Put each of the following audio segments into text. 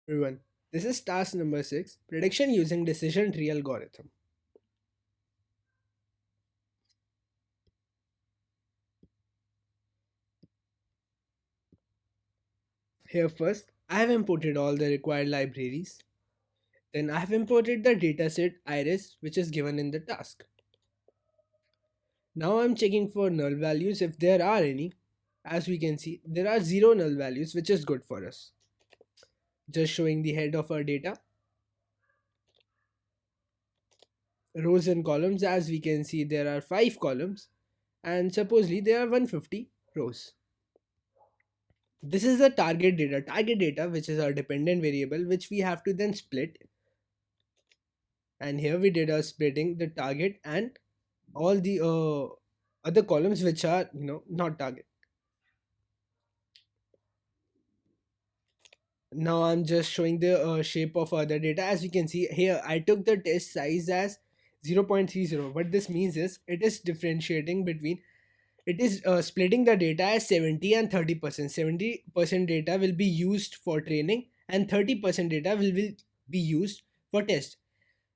Everyone, this is task number 6, prediction using decision tree algorithm. Here first, I have imported all the required libraries. Then I have imported the dataset iris which is given in the task. Now I'm checking for null values if there are any. As we can see, there are 0 null values which is good for us. Just showing the head of our data. Rows and columns, as we can see, there are 5 columns and supposedly there are 150 rows. This is the target data which is our dependent variable which we have to then split, and here we did a splitting the target and all the other columns which are not target. Now I'm just showing the shape of other data. As you can see here, I took the test size as 0.30. What this means is it is differentiating between, it is splitting the data as 70 and 30%. 70% data will be used for training and 30% data will be used for test.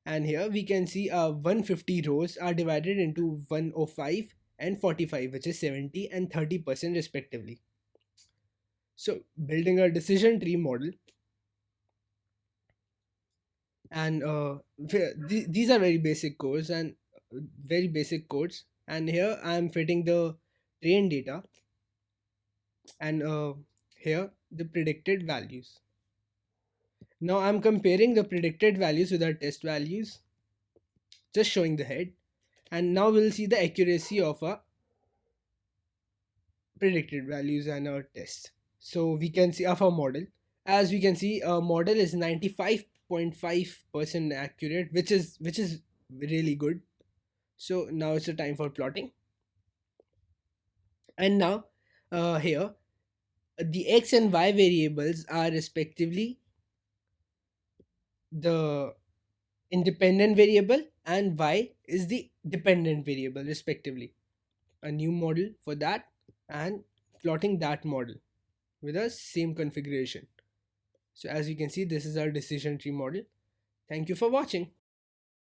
And here we can see 150 rows are divided into 105 and 45, which is 70 and 30% respectively. So building a decision tree model, and these are very basic codes and very basic codes, and here I am fitting the train data, and here the predicted values. Now I'm comparing the predicted values with our test values, just showing the head, and now we'll see the accuracy of our predicted values and our tests. So we can see of our model. As we can see, our model is 95.5% accurate, which is really good. So now it's the time for plotting. And now here the x and y variables are respectively the independent variable and y is the dependent variable respectively. A new model for that, and plotting that model with the same configuration. So as you can see, this is our decision tree model. Thank you for watching.